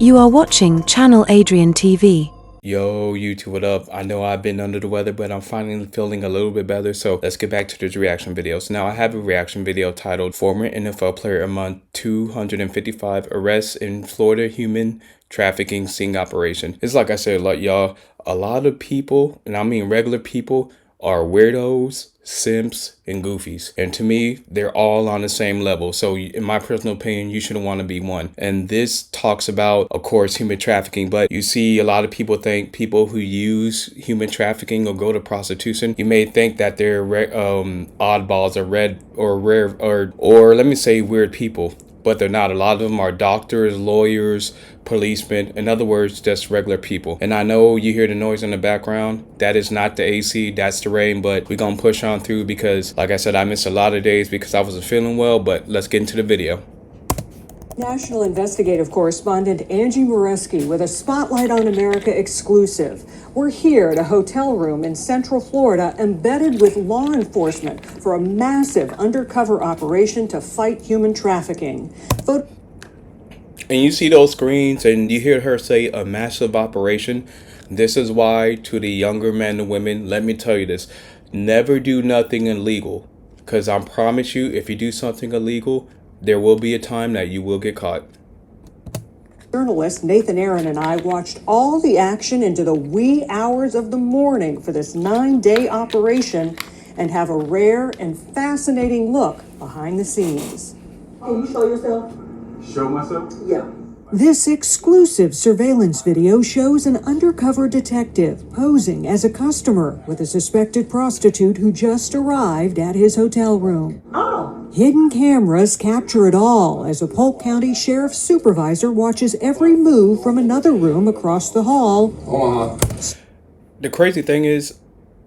You are watching Channel Adrian TV. Yo, YouTube, what up? I know I've been under the weather, but I'm finally feeling a little bit better. So let's get back to this reaction video. So now I have a reaction video titled Former NFL Player Among 255 Arrests in Florida Human Trafficking Sting Operation. It's like I said, y'all, a lot of people, and I mean regular people, are weirdos, simps, and goofies. And to me, they're all on the same level. So in my personal opinion, you shouldn't want to be one. And this talks about, of course, human trafficking. But you see, a lot of people think people who use human trafficking or go to prostitution, you may think that they're oddballs or rare or let me say weird people. But they're not. A lot of them are doctors, lawyers, policemen. In other words, just regular people. And I know you hear the noise in the background. That is not the AC, that's the rain. But we're going to push on through because, like I said, I missed a lot of days because I wasn't feeling well. But let's get into the video. National investigative correspondent Angie Moreski with a Spotlight on America exclusive. We're here at a hotel room in Central Florida embedded with law enforcement for a massive undercover operation to fight human trafficking. And you see those screens and you hear her say a massive operation. This is why, to the younger men and women, let me tell you this, never do nothing illegal. Because I promise you, if you do something illegal, there will be a time that you will get caught. Journalist Nathan Aaron and I watched all the action into the wee hours of the morning for this 9-day operation and have a rare and fascinating look behind the scenes. Can you show yourself? Show myself? Yeah. This exclusive surveillance video shows an undercover detective posing as a customer with a suspected prostitute who just arrived at his hotel room. Oh. Hidden cameras capture it all as a Polk County Sheriff's supervisor watches every move from another room across the hall. The crazy thing is,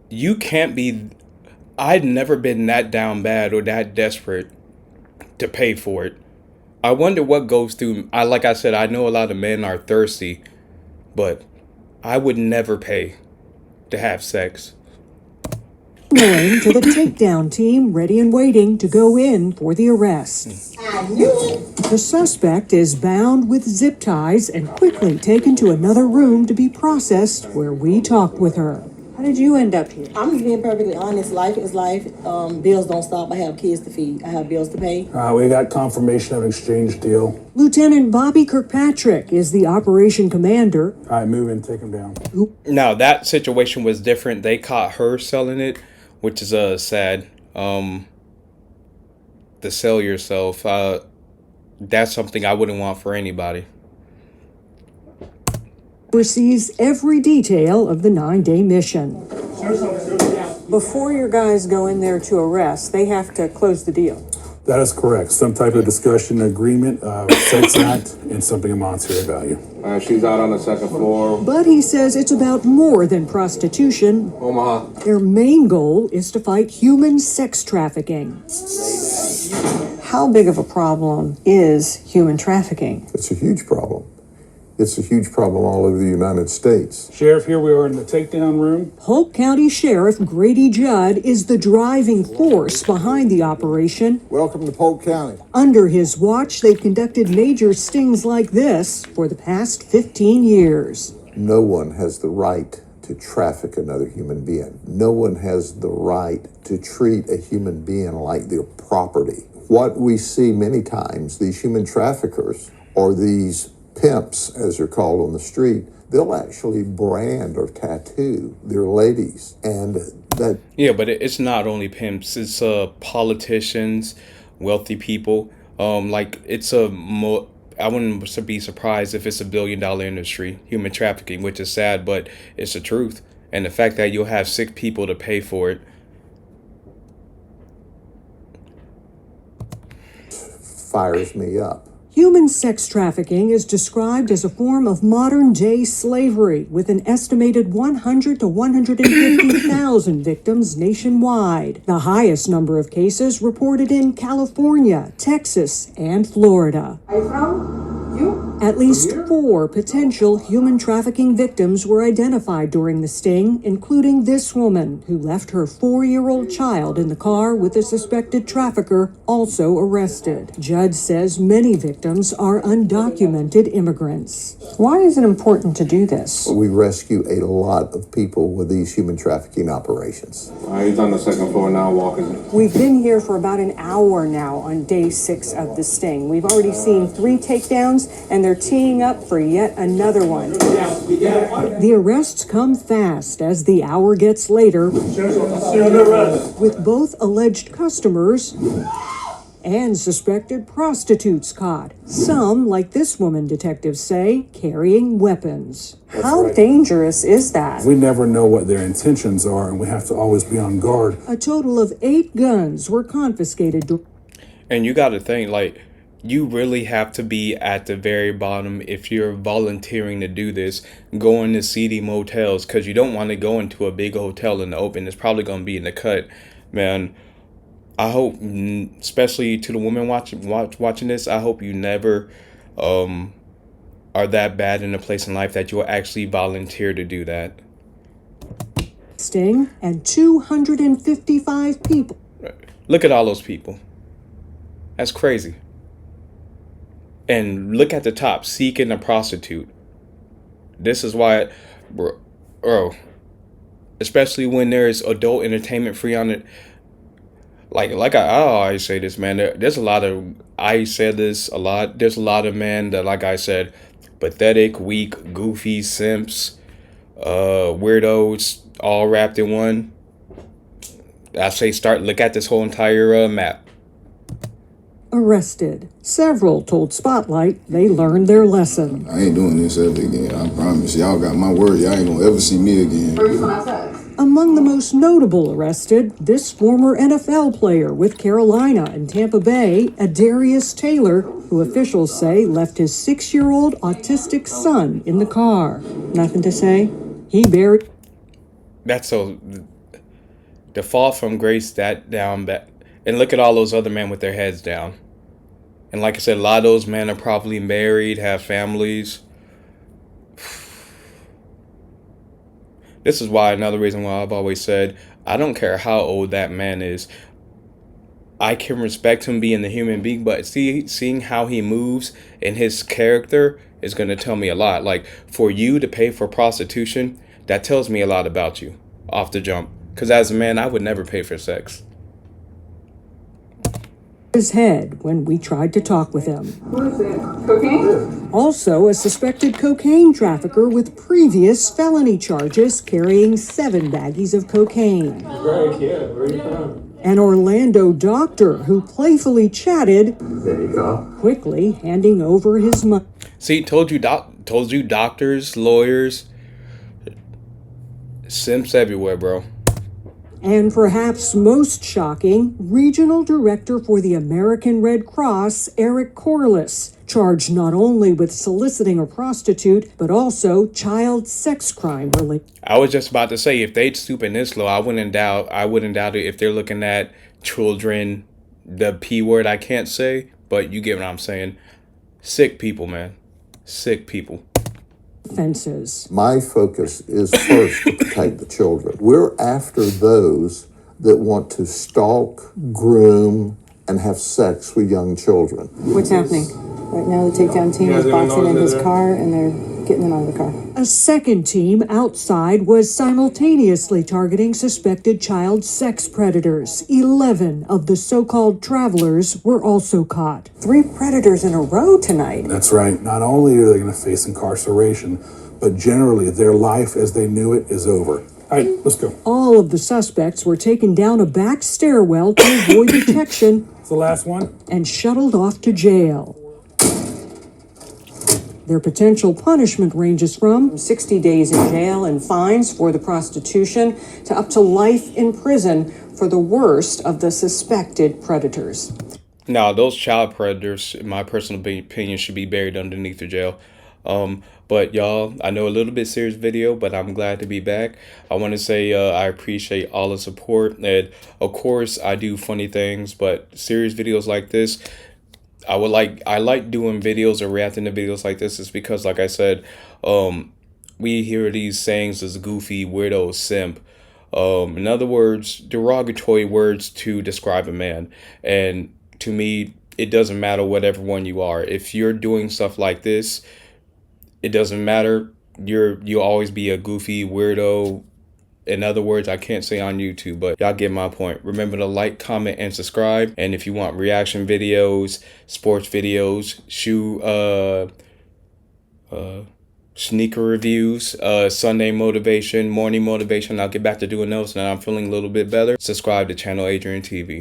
you can't be... I'd never been that down bad or that desperate to pay for it. I wonder what goes through. Like I said, I know a lot of men are thirsty, but I would never pay to have sex. Signaling to the takedown team ready and waiting to go in for the arrest. I knew it. The suspect is bound with zip ties and quickly taken to another room to be processed where we talked with her. How did you end up here? I'm just being perfectly honest. Life is life. Bills don't stop. I have kids to feed. I have bills to pay. We got confirmation of an exchange deal. Lieutenant Bobby Kirkpatrick is the operation commander. All right, move in, take him down. Now, that situation was different. They caught her selling it, which is sad. To sell yourself, that's something I wouldn't want for anybody. Oversees every detail of the 9-day mission. Before your guys go in there to arrest, they have to close the deal. That is correct. Some type of discussion, agreement, sex act, and something of monetary value. She's out on the second floor. But he says it's about more than prostitution. Omaha. Their main goal is to fight human sex trafficking. How big of a problem is human trafficking? It's a huge problem. It's a huge problem all over the United States. Sheriff, here we are in the takedown room. Polk County Sheriff Grady Judd is the driving force behind the operation. Welcome to Polk County. Under his watch, they've conducted major stings like this for the past 15 years. No one has the right to traffic another human being. No one has the right to treat a human being like their property. What we see many times, these human traffickers or these pimps, as they're called on the street, they'll actually brand or tattoo their ladies. And that... Yeah, but it's not only pimps. It's politicians, wealthy people. I wouldn't be surprised if it's $1 billion industry, human trafficking, which is sad, but it's the truth. And the fact that you'll have 6 people to pay for it. fires me up. Human sex trafficking is described as a form of modern-day slavery, with an estimated 100 to 150,000 victims nationwide. The highest number of cases reported in California, Texas, and Florida. Are you from? You? At least 4 potential human trafficking victims were identified during the sting, including this woman who left her 4-year-old child in the car with a suspected trafficker, also arrested. Judd says many victims are undocumented immigrants. Why is it important to do this? We rescue a lot of people with these human trafficking operations. He's on the second floor now walking. We've been here for about an hour now on day 6 of the sting. We've already seen 3 takedowns, and they're teeing up for yet another one. The arrests come fast as the hour gets later, with both alleged customers and suspected prostitutes caught. Some, like this woman, detectives say, carrying weapons. How dangerous is that? We never know what their intentions are, and we have to always be on guard. A total of 8 guns were confiscated. And you got to think, like, you really have to be at the very bottom if you're volunteering to do this, going to seedy motels, because you don't want to go into a big hotel in the open. It's probably going to be in the cut, man. I hope, especially to the women watching this, I hope you never are that bad in a place in life that you'll actually volunteer to do that. Sting and 255 people. Look at all those people. That's crazy. And look at the top, seeking a prostitute. This is why, bro, especially when there's adult entertainment free on it. Like I always say this, man, there's a lot of, I said this a lot, there's a lot of men that, like I said, pathetic, weak, goofy, simps, weirdos, all wrapped in one. I say look at this whole entire map. Arrested. Several told Spotlight they learned their lesson. I ain't doing this ever again, I promise. Y'all got my word, y'all ain't gonna ever see me again. Among the most notable arrested, this former NFL player with Carolina and Tampa Bay, Adarius Taylor, who officials say left his 6-year-old autistic son in the car. Nothing to say? He buried... That's so... The fall from grace that down back. And look at all those other men with their heads down. And like I said, a lot of those men are probably married, have families. This is why, another reason why I've always said, I don't care how old that man is. I can respect him being the human being, but seeing how he moves and his character is going to tell me a lot. Like, for you to pay for prostitution, that tells me a lot about you off the jump. Because as a man, I would never pay for sex. his head when we tried to talk with him. What is it? Cocaine? Also, a suspected cocaine trafficker with previous felony charges carrying 7 baggies of cocaine. Greg, yeah, where you from? An Orlando doctor who playfully chatted, quickly handing over his money. See, told you doctors, lawyers, simps everywhere, bro. And perhaps most shocking, Regional Director for the American Red Cross, Eric Corliss, charged not only with soliciting a prostitute, but also child sex crime related. I was just about to say, if they'd stoop in this low, I wouldn't doubt it if they're looking at children, the P word I can't say, but you get what I'm saying. Sick people, man. Sick people. Offenses. My focus is first to protect the children. We're after those that want to stalk, groom, and have sex with young children. What's happening? Right now, the takedown team is boxing in his car, and they're getting him out of the car. A second team outside was simultaneously targeting suspected child sex predators. 11 of the so-called travelers were also caught. 3 predators in a row tonight. That's right. Not only are they going to face incarceration, but generally their life as they knew it is over. All right, let's go. All of the suspects were taken down a back stairwell to avoid detection. It's the last one. And shuttled off to jail. Their potential punishment ranges from 60 days in jail and fines for the prostitution to up to life in prison for the worst of the suspected predators. Now, those child predators, in my personal opinion, should be buried underneath the jail. But y'all, I know a little bit serious video, but I'm glad to be back. I want to say I appreciate all the support. And of course, I do funny things, but serious videos like this, I like doing videos or reacting to videos like this is because, like I said, we hear these sayings as goofy, weirdo, simp. In other words, derogatory words to describe a man. And to me, it doesn't matter whatever one you are. If you're doing stuff like this, it doesn't matter. You'll always be a goofy weirdo. In other words, I can't say on YouTube, but y'all get my point. Remember to like, comment, and subscribe. And if you want reaction videos, sports videos, sneaker reviews, Sunday motivation, morning motivation, I'll get back to doing those now I'm feeling a little bit better. Subscribe to Channel Adrian TV.